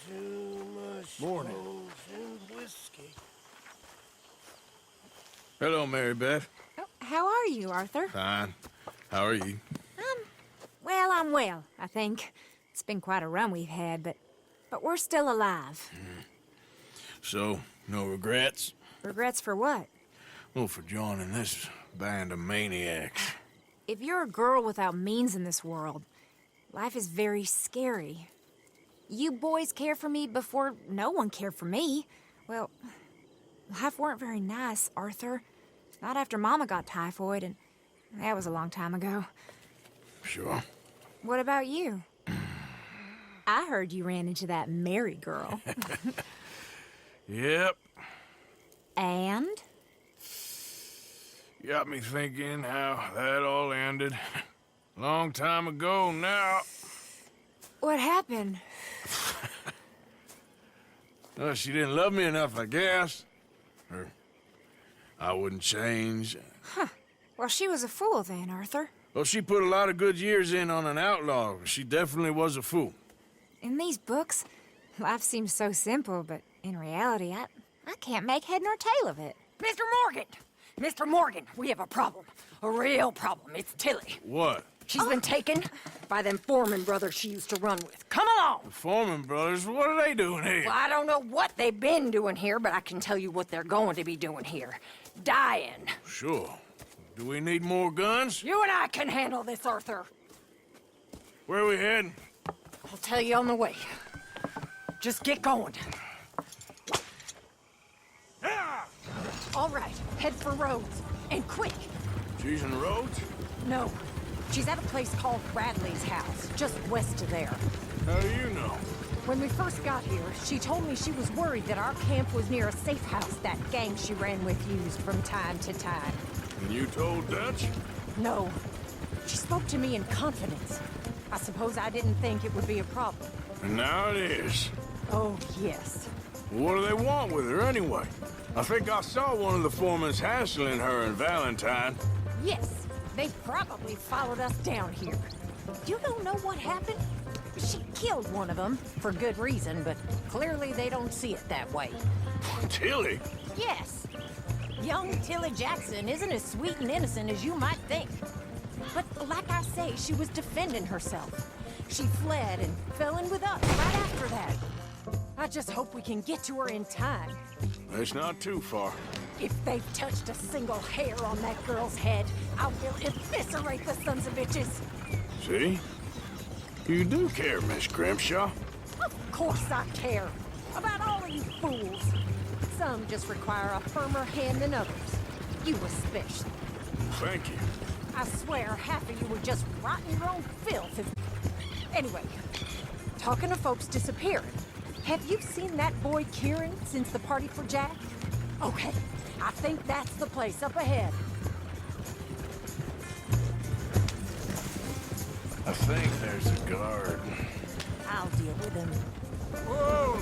Too much Morning. and whiskey. Hello, Mary Beth. Oh, how are you, Arthur? Fine. How are you? Well, I'm well, I think. It's been quite a run we've had, but we're still alive. So, no regrets? Regrets for what? Well, for joining this band of maniacs. If you're a girl without means in this world, life is very scary. You boys cared for me before no one cared for me. Well, life weren't very nice, Arthur. Not after Mama got typhoid, and that was a long time ago. Sure. What about you? I heard you ran into that Mary girl. Yep. And? Got me thinking how that all ended. Long time ago now. What happened? Well, she didn't love me enough, I guess. Or I wouldn't change. Well, she was a fool then, Arthur. Well, she put a lot of good years in on an outlaw. She definitely was a fool. In these books, life seems so simple, but in reality, I can't make head nor tail of it. Mr. Morgan! Mr. Morgan, we have a problem. A real problem. It's Tilly. What? She's been taken by them Foreman brothers she used to run with. Come along! The Foreman brothers, what are they doing here? Well, I don't know what they've been doing here, but I can tell you what they're going to be doing here. Dying. Sure. Do we need more guns? You and I can handle this, Arthur. Where are we heading? I'll tell you on the way. Just get going. All right, head for Rhodes. And quick. She's in the roads? No, she's at a place called Radley's house, just west of there. How do you know? When we first got here, she told me she was worried that our camp was near a safe house that gang she ran with used from time to time. And you told Dutch? No, she spoke to me in confidence. I suppose I didn't think it would be a problem. And now it is. Oh, yes. What do they want with her anyway? I think I saw one of the foremans hassling her and Valentine. Yes, they probably followed us down here. You don't know what happened? She killed one of them, for good reason, but clearly they don't see it that way. Tilly? Yes. Young Tilly Jackson isn't as sweet and innocent as you might think. But like I say, she was defending herself. She fled and fell in with us right after that. I just hope we can get to her in time. It's not too far. If they've touched a single hair on that girl's head, I will eviscerate the sons of bitches. See? You do care, Miss Grimshaw. Of course I care. About all of you fools. Some just require a firmer hand than others. You especially. Thank you. I swear half of you were just rotting your own filth. Anyway, talking of folks disappearing. Have you seen that boy Kieran since the party for Jack? Okay, I think that's the place up ahead. I think there's a guard. I'll deal with him. Whoa!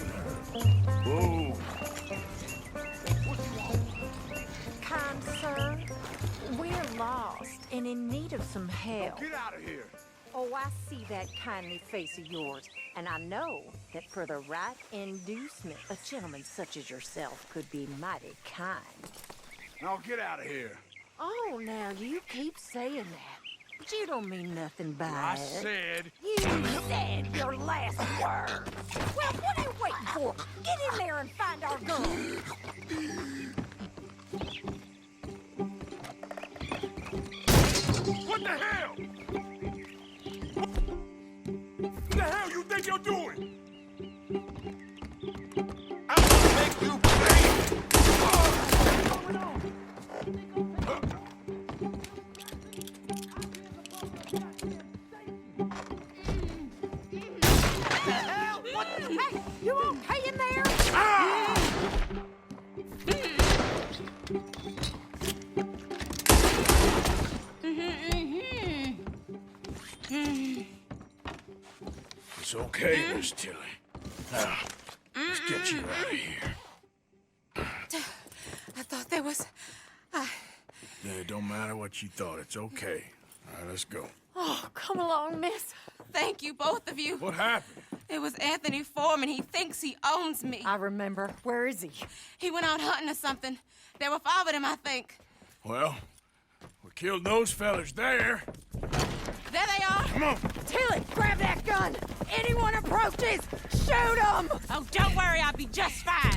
Whoa! Kind sir, we're lost and in need of some help. Get out of here. Oh, I see that kindly face of yours, and I know that for the right inducement, a gentleman such as yourself could be mighty kind. Now get out of here. Oh, now you keep saying that, but you don't mean nothing by I it. said. You said your last word. Well, what are you waiting for? Get in there and find our gun. What the hell? What the hell you think you're doing? I'm gonna make you pay. What's going on? What the hell? What the Hey, you okay in there? It's okay, Miss Tilly. Now, let's get you out of here. I thought there was... Yeah, it don't matter what you thought. It's okay. All right, let's go. Oh, come along, miss. Thank you, both of you. What happened? It was Anthony Foreman. He thinks he owns me. I remember. Where is he? He went out hunting or something. There were 5 of them, I think. Well, we killed those fellas there. There they are. Come on. Tilly, grab that gun! Anyone approaches, shoot them! Oh, don't worry, I'll be just fine.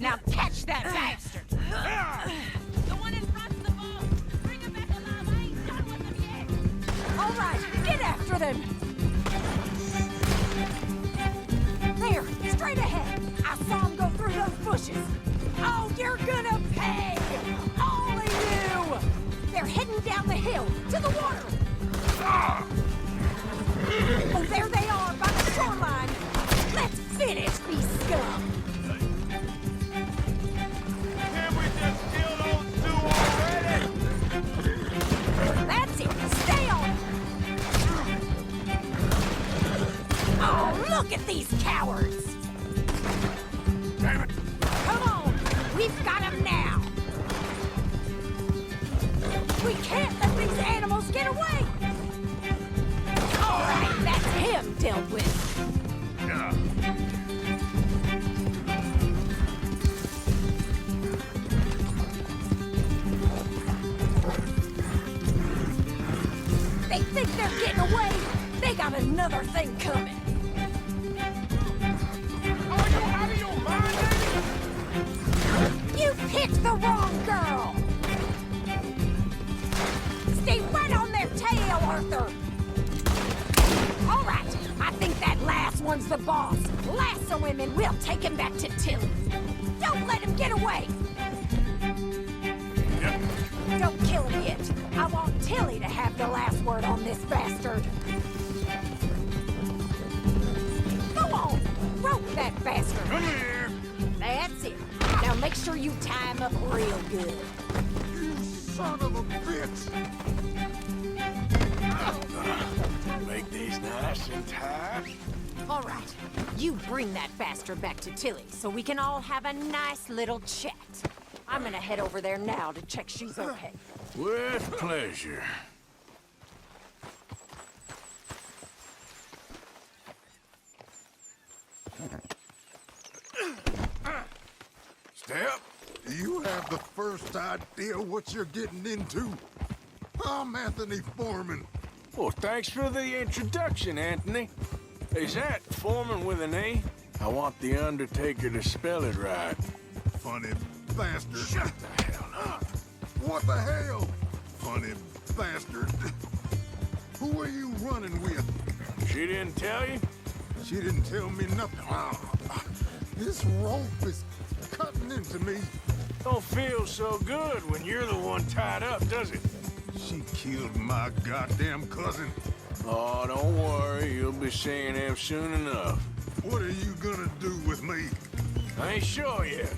Now catch that bastard. The one in front of the boat. Bring him back alive. I ain't done with him yet. All right, get after them! There, straight ahead. I saw him go through those bushes. Oh, you're gonna pay! All of you! They're heading down the hill, to the water! Oh, there they are, by the shoreline! Let's finish these scum! Can't we just kill those 2 already? That's it! Stay on! Oh, look at these cowards! Damn it. Come on! We've got them now! We can't let these animals get away! All right, that's him dealt with. Yeah. They think they're getting away. They got another thing coming. Are you out of your mind, lady? You picked the wrong girl! Stay right on their tail, Arthur! All right, I think that last one's the boss. Lasso him and we'll take him back to Tilly. Don't let him get away! Yep. Don't kill him yet. I want Tilly to have the last word on this bastard. Go on, rope that bastard. Come here. That's it. Now make sure you tie him up real good. You son of a bitch! Make these nice and tight. All right, you bring that bastard back to Tilly so we can all have a nice little chat. I'm gonna head over there now to check she's okay. With pleasure. Step. You have the first idea what you're getting into? I'm Anthony Foreman. Well, thanks for the introduction, Anthony. Is that Foreman with an A? I want the Undertaker to spell it right. Funny bastard. Shut the hell up. What the hell? Funny bastard. Who are you running with? She didn't tell you? She didn't tell me nothing. This rope is cutting into me. Don't feel so good when you're the one tied up, does it? She killed my goddamn cousin. Oh, don't worry. You'll be seeing him soon enough. What are you gonna do with me? I ain't sure yet.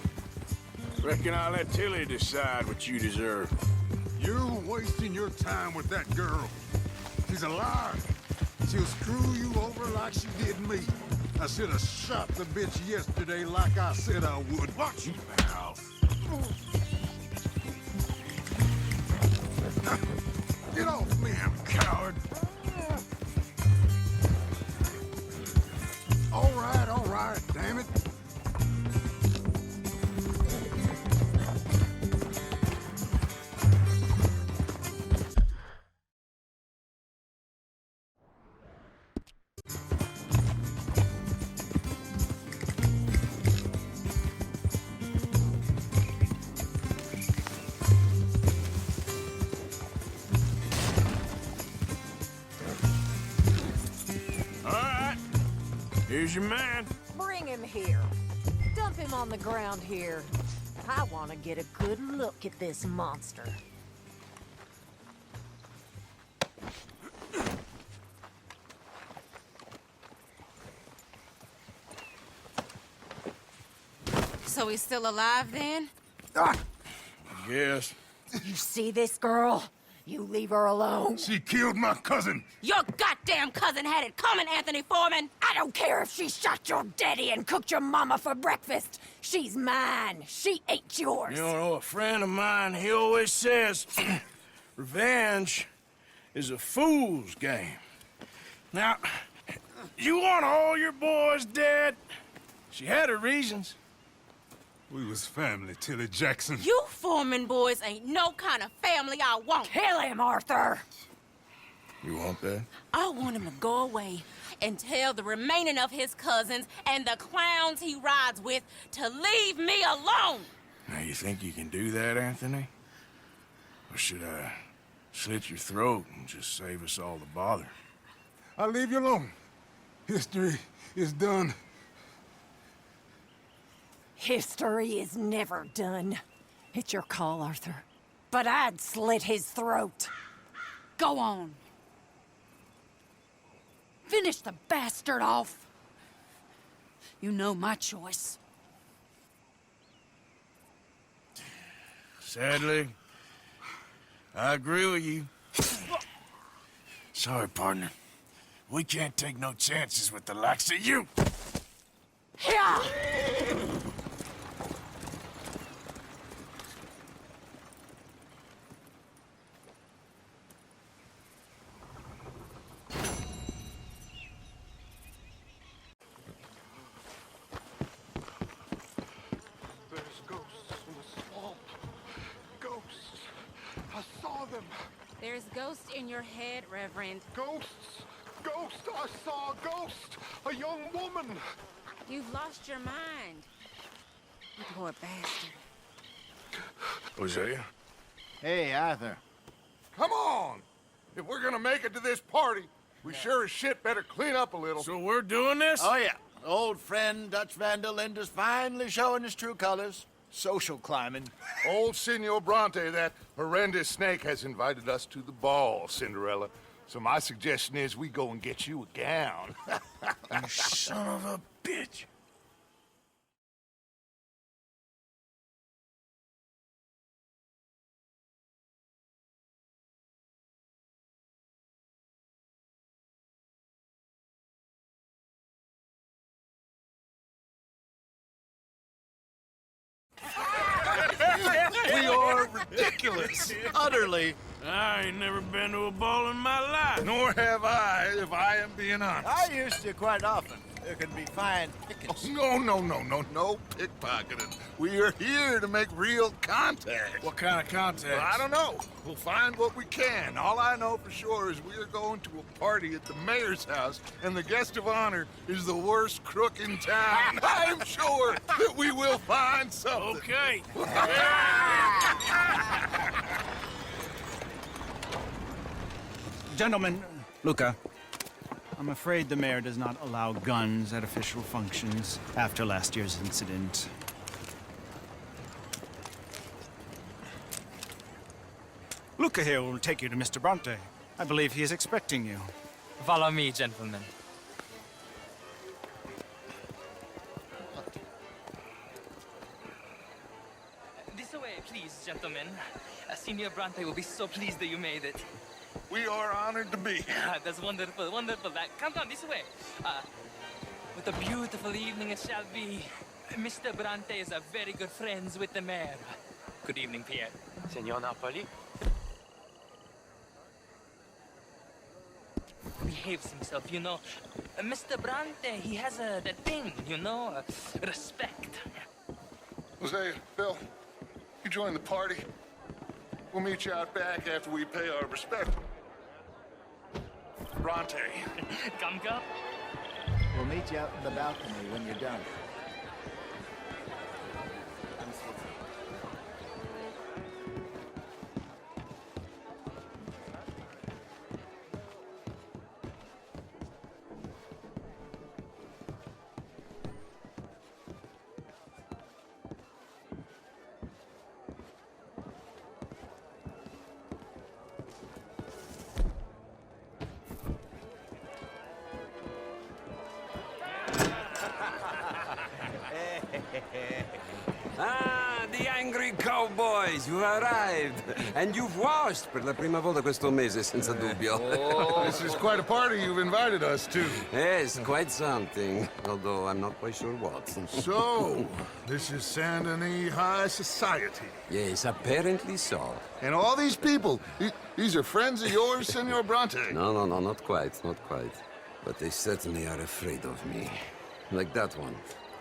Reckon I'll let Tilly decide what you deserve. You're wasting your time with that girl. She's a liar. She'll screw you over like she did me. I should have shot the bitch yesterday like I said I would. Watch your mouth. Get off me, you coward. All right, damn it. All right. Here's your man. Bring him here. Dump him on the ground here. I want to get a good look at this monster. So he's still alive then? Yes. You see this girl? You leave her alone. She killed my cousin. Your goddamn cousin had it coming, Anthony Foreman! I don't care if she shot your daddy and cooked your mama for breakfast. She's mine. She ain't yours. You know, a friend of mine, he always says, revenge is a fool's game. Now, you want all your boys dead? She had her reasons. We was family, Tilly Jackson. You Foreman boys ain't no kind of family I want. Kill him, Arthur! You want that? I want him to go away and tell the remaining of his cousins and the clowns he rides with to leave me alone. Now, you think you can do that, Anthony? Or should I slit your throat and just save us all the bother? I'll leave you alone. History is done. History is never done. It's your call, Arthur. But I'd slit his throat. Go on. Finish the bastard off. You know my choice. Sadly, I agree with you. Sorry, partner. We can't take no chances with the likes of you. Yeah! There's ghosts in the swamp. Ghosts. I saw them. There's ghosts in your head, Reverend. Ghosts. Ghost. I saw a ghost. A young woman. You've lost your mind. You poor bastard. Hosea? Hey, Arthur. Come on. If we're gonna make it to this party, we sure as shit better clean up a little. So we're doing this? Oh, yeah. Old friend Dutch Van der Linde's finally showing his true colors. Social climbing. Old Senor Bronte, that horrendous snake, has invited us to the ball, Cinderella. So my suggestion is we go and get you a gown. You son of a bitch. We are ridiculous. Utterly. I ain't never been to a ball in my life. Nor have I, if I am being honest. I used to quite often. There can be fine pickings. No pickpocketing. We are here to make real contact. What kind of contact? I don't know. We'll find what we can. All I know for sure is we are going to a party at the mayor's house, and the guest of honor is the worst crook in town. I'm sure that we will find something. Okay. Gentlemen, Luca, I'm afraid the mayor does not allow guns at official functions after last year's incident. Luca here will take you to Mr. Bronte. I believe he is expecting you. Follow me, gentlemen. This way, please, gentlemen. Senior Bronte will be so pleased that you made it. We are honored to be here. That's wonderful, wonderful. Come this way. What a beautiful evening it shall be. Mr. Bronte is a very good friends with the mayor. Good evening, Pierre. Senor Napoli. Behaves himself, you know. Mr. Bronte, he has that thing, you know, respect. Hosea, Bill, you join the party. We'll meet you out back after we pay our respect. Bronte. Come. We'll meet you out in the balcony when you're done. the angry cowboys, you arrived. And you've washed per la prima volta questo mese, senza dubbio. This is quite a party you've invited us to. Yes, quite something. Although I'm not quite sure what. So, this is Saint Denis High Society. Yes, apparently so. And all these people, these are friends of yours, Senor Bronte? No, not quite, not quite. But they certainly are afraid of me. Like that one.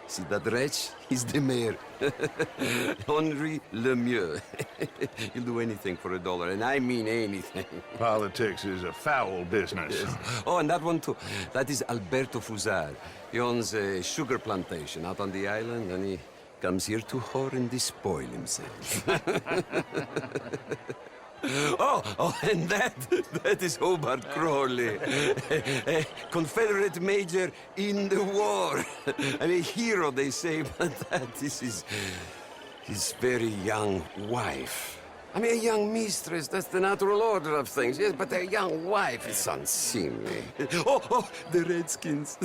See that wretch? He's the mayor. Henri Lemieux. He'll do anything for $1, and I mean anything. Politics is a foul business. Yes. Oh, and that one too. That is Alberto Fusar. He owns a sugar plantation out on the island, and he comes here to whore and despoil himself. Oh, and that is Hobart Crawley, a Confederate major in the war. I mean, hero, they say, but that is his very young wife. I mean, a young mistress, that's the natural order of things, yes, but a young wife is unseemly. Oh, the Redskins.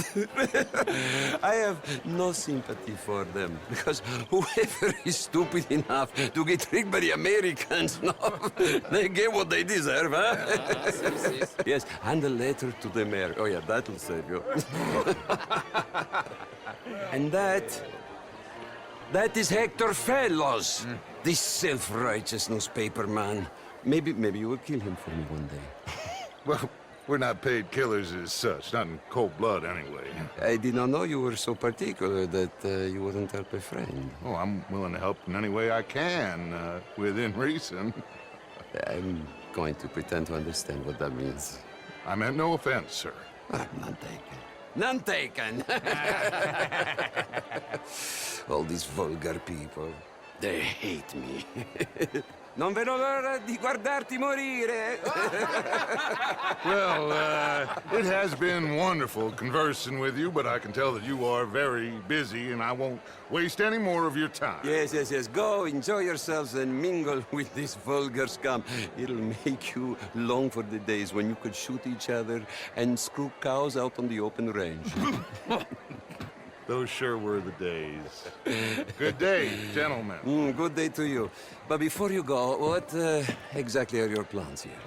I have no sympathy for them, because whoever is stupid enough to get tricked by the Americans, no, they get what they deserve, huh? Yes, and a letter to the mayor. Oh, yeah, that'll save you. And that is Hector Fellows. This self-righteous newspaper man. Maybe you will kill him for me one day. Well, we're not paid killers as such, not in cold blood anyway. I did not know you were so particular that you wouldn't help a friend. Oh, I'm willing to help in any way I can, within reason. I'm going to pretend to understand what that means. I meant no offense, sir. None taken. None taken! All these vulgar people. They hate me. Non vedo l'ora di guardarti morire. Well, it has been wonderful conversing with you, but I can tell that you are very busy, and I won't waste any more of your time. Yes. Go, enjoy yourselves, and mingle with this vulgar scum. It'll make you long for the days when you could shoot each other and screw cows out on the open range. Those sure were the days. Good day, gentlemen. Good day to you. But before you go, what exactly are your plans here?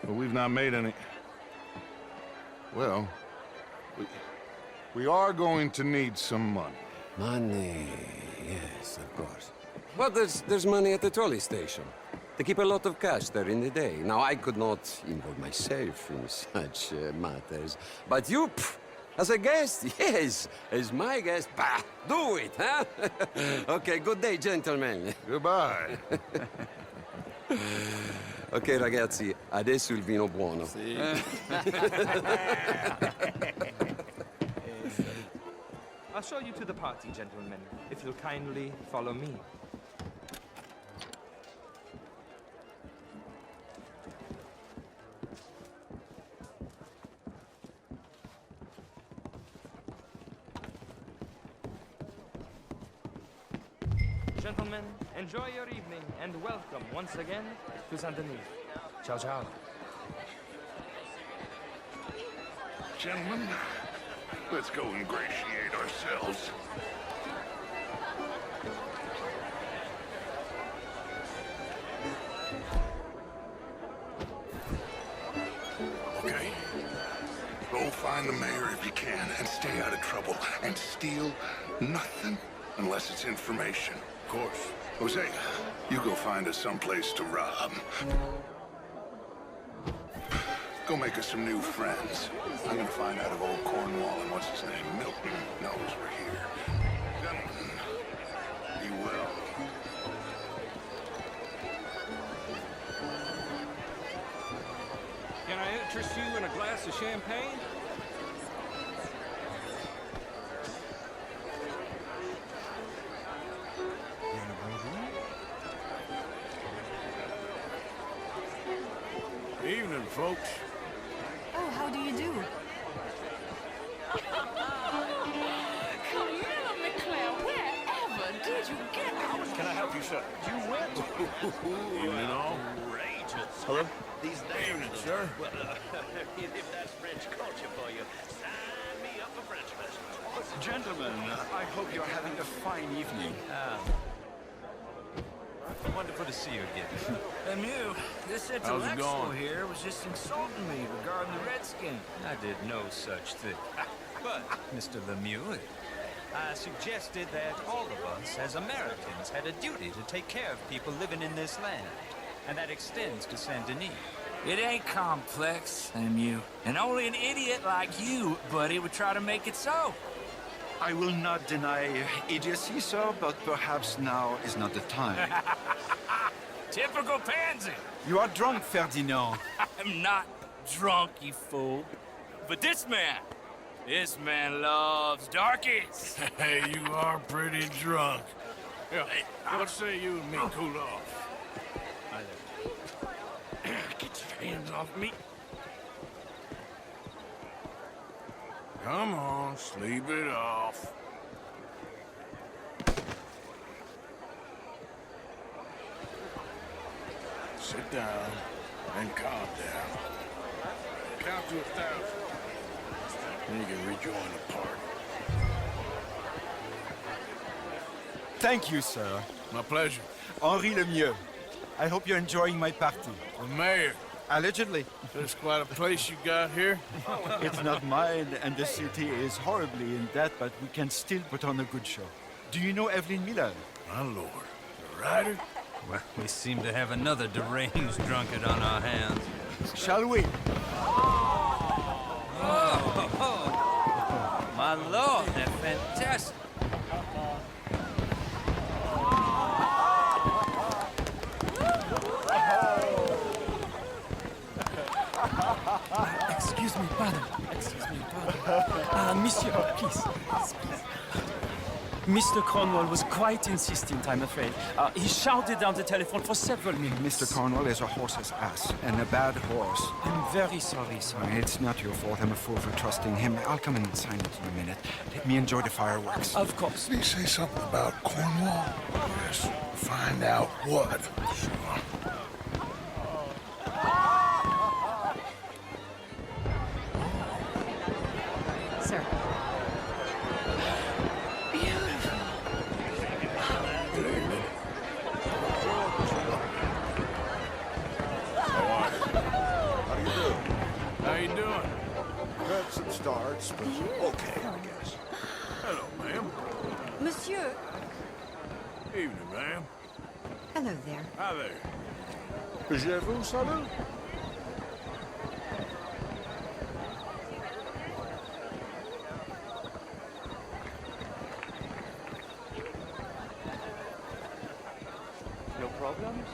Well, we've not made any... Well, we are going to need some money. Money, yes, of course. Well, there's money at the trolley station. They keep a lot of cash there in the day. Now, I could not involve myself in such matters. But you... As a guest, yes. As my guest, bah, do it, huh? Okay, good day, gentlemen. Goodbye. Ok, ragazzi, adesso il vino buono. Sì. I'll show you to the party, gentlemen, if you'll kindly follow me. Gentlemen, enjoy your evening and welcome once again to Saint Denis. Ciao, ciao. Gentlemen, let's go ingratiate ourselves. Okay. Go find the mayor if you can and stay out of trouble. And steal nothing unless it's information. Of course. Jose, you go find us someplace to rob. Go make us some new friends. I'm gonna find out if old Cornwall and what's his name, Milton, knows we're here. Gentlemen, be well. Can I interest you in a glass of champagne? Evening, folks. Oh, how do you do? Camilla McClare, wherever did you get out? Can I help you, sir? You went? Evening, all. Outrageous. Hello? These days, Evening, sir. Well, if that's French culture for you, sign me up for French lessons. Gentlemen, I hope you're having a fine evening. Wonderful to see you again. Lemieux, this How's it intellectual going? here was just insulting me regarding the Redskin. I did no such thing. But, Mr. Lemieux, I suggested that all of us as Americans had a duty to take care of people living in this land. And that extends to Saint Denis. It ain't complex, Lemieux. And only an idiot like you, buddy, would try to make it so. I will not deny idiocy, sir, but perhaps now is not the time. Typical pansy. You are drunk, Ferdinand. I'm not drunk, you fool. But this man loves darkies. Hey, you are pretty drunk. Yeah, what say you and me cool off? Get your hands off me. Come on, sleep it off. Sit down and calm down. Count to 1,000. Then you can rejoin the party. Thank you, sir. My pleasure. Henri Lemieux. I hope you're enjoying my party. The mayor. Allegedly. That's quite a place you got here. It's not mine, and the city is horribly in debt, but we can still put on a good show. Do you know Evelyn Miller? My lord. The writer? Well, we seem to have another deranged drunkard on our hands. Shall we? Oh, my lord, they're fantastic. Excuse me, pardon. Excuse me, pardon. Monsieur, please. Mr. Cornwall was quite insistent, I'm afraid. He shouted down the telephone for several minutes. Mr. Cornwall is a horse's ass, and a bad horse. I'm very sorry, sir. It's not your fault. I'm a fool for trusting him. I'll come and sign it in a minute. Let me enjoy the fireworks. Of course. Did he say something about Cornwall? Yes. Find out what. Sure. Sir. How you doing? Had some starts, but okay, I guess. Hello, ma'am. Monsieur. Evening, ma'am. Hello there. Hi there. Je vous salue. No problems?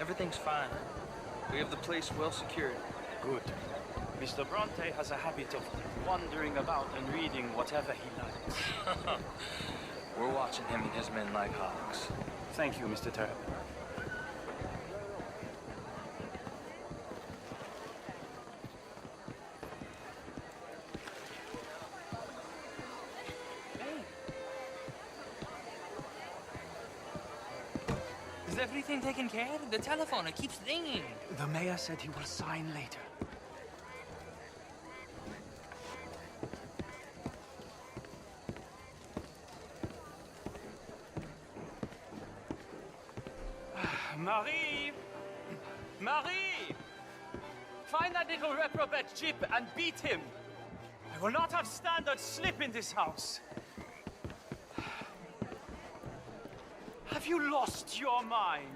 Everything's fine. We have the place well secured. Good. Mr. Bronte has a habit of wandering about and reading whatever he likes. We're watching him and his men like hawks. Thank you, Mr. Turp. Is everything taken care of? The telephone, it keeps ringing. The mayor said he will sign later. Marie! Marie! Find that little reprobate Jip and beat him. I will not have standard slip in this house. Have you lost your mind?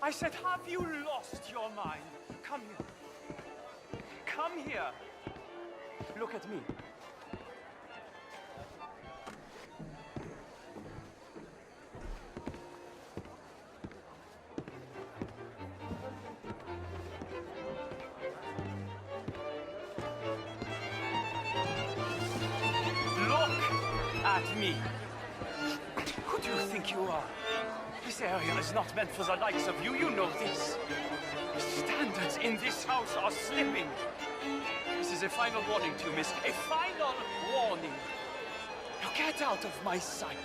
I said, have you lost your mind? Come here. Come here. Look at me. Look at me. Who do you think you are? This area is not meant for the likes of you. You know this. The standards in this house are slipping. This is a final warning to you, miss. A final warning. Now get out of my sight.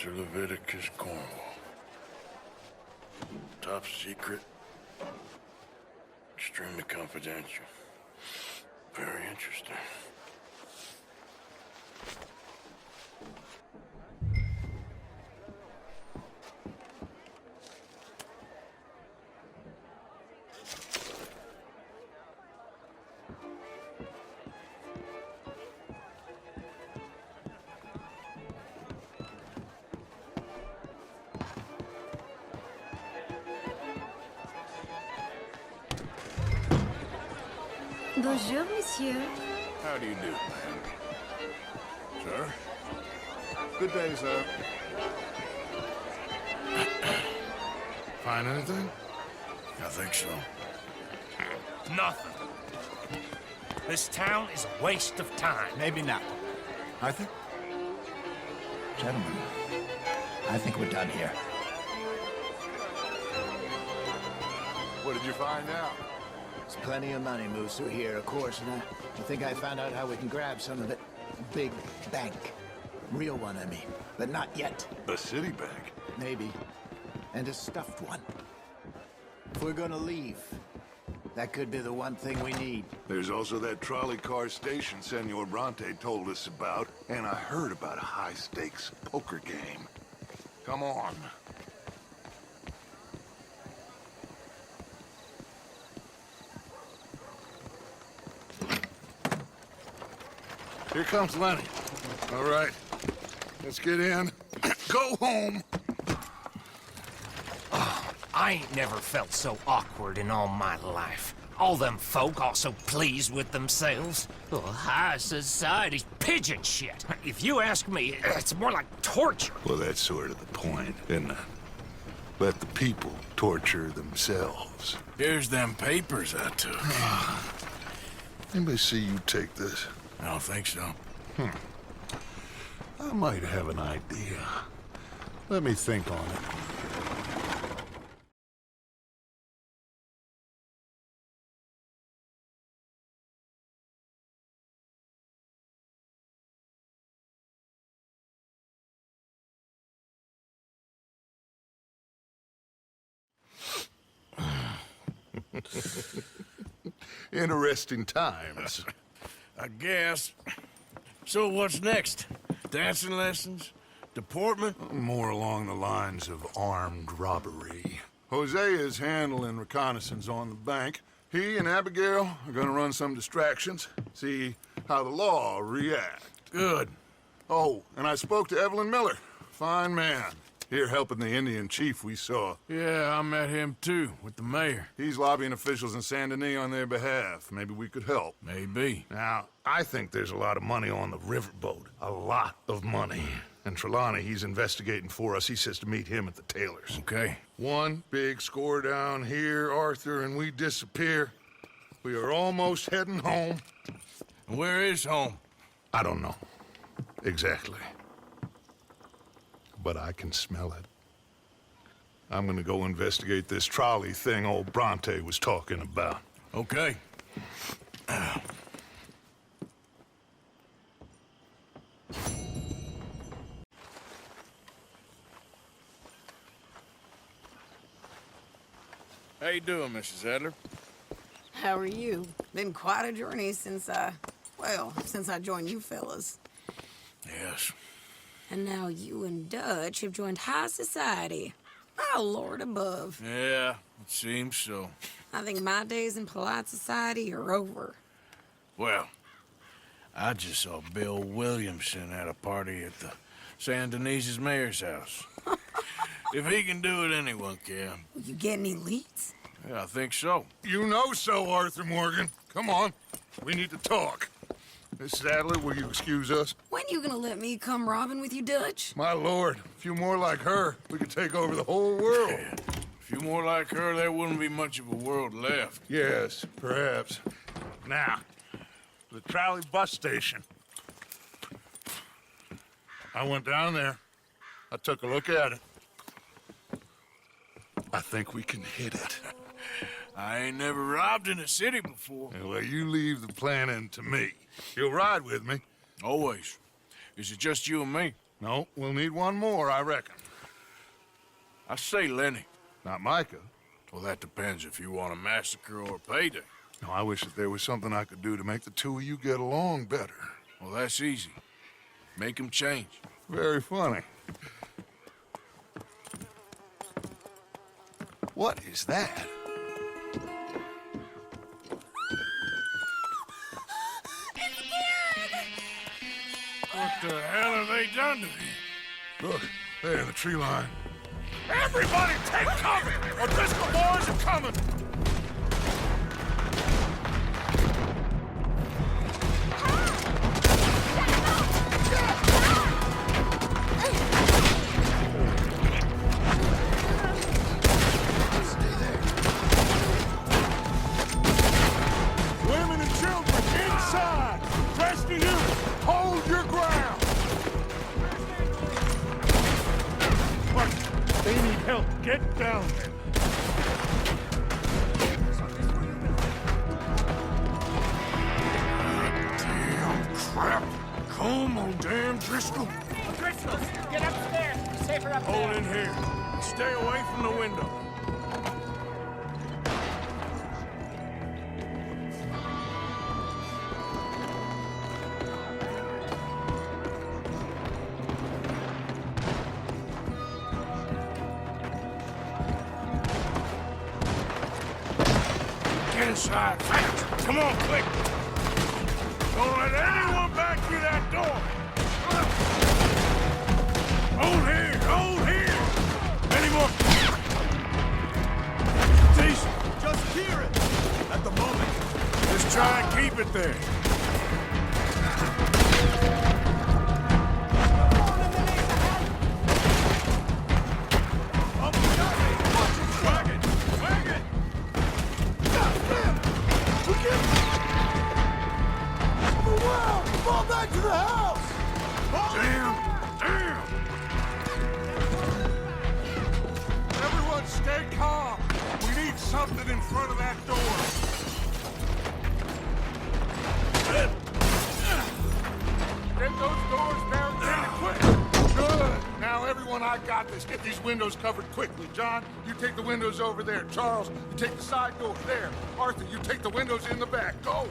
Mr. Leviticus Cornwall. Top secret. Extremely confidential. Very interesting. Bonjour, monsieur. How do you do, ma'am? Sir? Good day, sir. Find anything? I think so. Nothing. This town is a waste of time. Maybe not. Arthur? Gentlemen, I think we're done here. What did you find out? There's plenty of money moves through here, of course, and I think I found out how we can grab some of it. Big bank. Real one, I mean. But not yet. A city bank? Maybe. And a stuffed one. If we're gonna leave, that could be the one thing we need. There's also that trolley car station Senor Bronte told us about, and I heard about a high-stakes poker game. Come on. Here comes Lenny. All right, let's get in. Go home. I ain't never felt so awkward in all my life. All them folk all so pleased with themselves. Oh, high society's pigeon shit. If you ask me, it's more like torture. Well, that's sort of the point, isn't it? Let the people torture themselves. Here's them papers I took. Anybody see you take this? I don't think so. I might have an idea. Let me think on it. Interesting times. I guess. So what's next? Dancing lessons? Deportment? More along the lines of armed robbery. Jose is handling reconnaissance on the bank. He and Abigail are gonna run some distractions, see how the law react. Good. Oh, and I spoke to Evelyn Miller. Fine man. Here helping the Indian chief we saw. Yeah, I met him too, with the mayor. He's lobbying officials in Saint Denis on their behalf. Maybe we could help. Maybe. Now, I think there's a lot of money on the riverboat. A lot of money. And Trelawney, he's investigating for us. He says to meet him at the Taylor's. Okay. One big score down here, Arthur, and we disappear. We are almost heading home. Where is home? I don't know. Exactly. But I can smell it. I'm gonna go investigate this trolley thing old Bronte was talking about. Okay. How you doing, Mrs. Adler? How are you? Been quite a journey since I joined you fellas. Yes. And now you and Dutch have joined high society. My lord above. Yeah, it seems so. I think my days in polite society are over. Well, I just saw Bill Williamson at a party at the San Denis's mayor's house. If he can do it, anyone can. You get any leads? Yeah, I think so. You know so, Arthur Morgan. Come on. We need to talk. Miss Adler, will you excuse us? When you gonna let me come robbing with you, Dutch? My lord, a few more like her, we could take over the whole world. Yeah. A few more like her, there wouldn't be much of a world left. Yes, perhaps. Now, the trolley bus station. I went down there. I took a look at it. I think we can hit it. I ain't never robbed in a city before. Well, you leave the planning to me. You'll ride with me. Always. Is it just you and me? No, we'll need one more, I reckon. I say Lenny. Not Micah. Well, that depends if you want a massacre or a payday. No, I wish that there was something I could do to make the two of you get along better. Well, that's easy. Make them change. Very funny. What is that? What the hell have they done to me? Look, there in the tree line. Everybody take cover! O'Driscoll boys are coming! Women and children, inside! Rest of you, hold your ground! They need help. Get down there. Damn crap! Come on, damn Driscoll! Driscoll, get upstairs. It's safer up Hold in here. Stay away from the window. Get inside, fast! Come on, quick! Don't let anyone back through that door! Hold here! Hold here! Any more? Decent. Just hear it! At the moment. Just try and keep it there. Fall back to the house! Damn! Damn! Everyone stay calm. We need something in front of that door. Get those doors barricaded quick. Good. Now, everyone, I got this. Get these windows covered quickly. John, you take the windows over there. Charles, you take the side doors there. Arthur, you take the windows in the back. Go!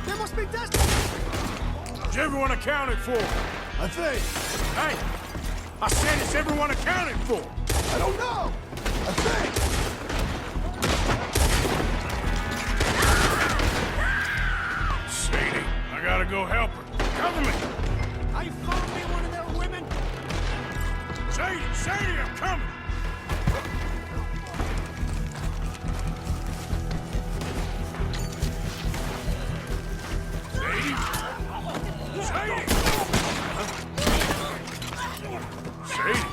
They must be desperate! Is everyone accounted for? I think. Hey! I said it's everyone accounted for! I don't know. I think. Sadie, I gotta go help her. Cover me! Are you following me, one of their women? Sadie! Sadie, I'm coming! Sadie! Sadie! Sadie!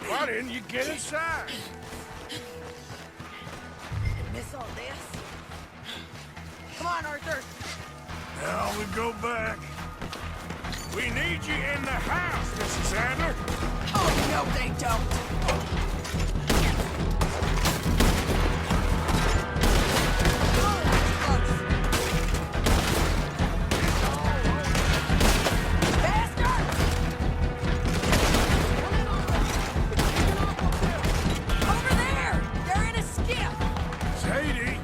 Why didn't you get inside? Miss all this? Come on, Arthur. Now we go back. We need you in the house, Mrs. Adler. Oh, no, they don't. Sadie!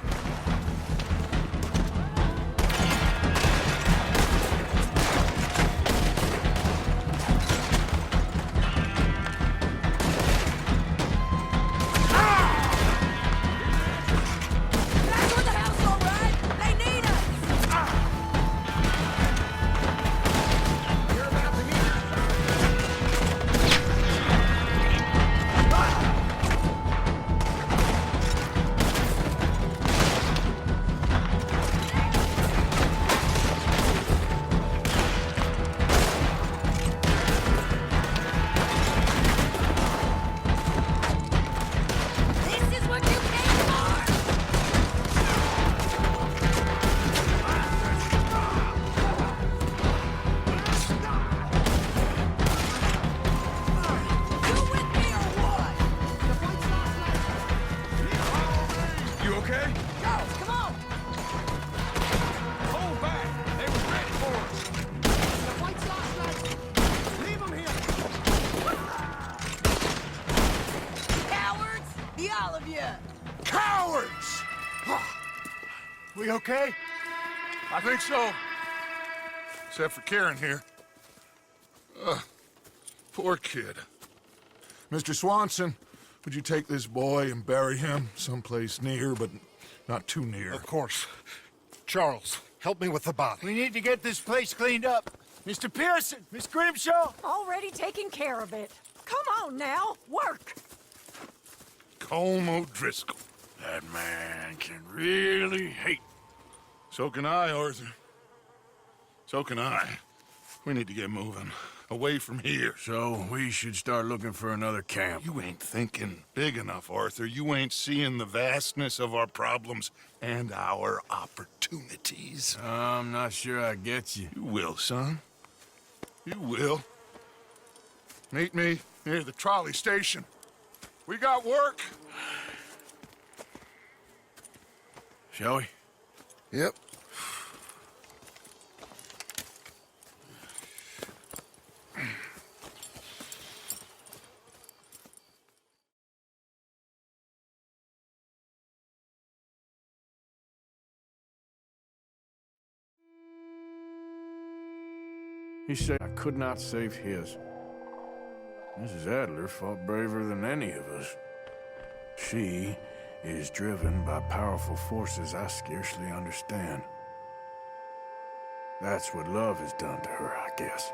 We okay? I think so. Except for Karen here. Poor kid. Mr. Swanson, would you take this boy and bury him someplace near, but not too near? Of course. Charles, help me with the body. We need to get this place cleaned up. Mr. Pearson, Miss Grimshaw. Already taking care of it. Come on now, work. Colm O'Driscoll. That man can really hate. So can I, Arthur. So can I. We need to get moving. Away from here. So we should start looking for another camp. You ain't thinking big enough, Arthur. You ain't seeing the vastness of our problems and our opportunities. I'm not sure I get you. You will, son. You will. Meet me near the trolley station. We got work. Shall we? Yep. He said I could not save his. Mrs. Adler fought braver than any of us. She is driven by powerful forces I scarcely understand. That's what love has done to her, I guess.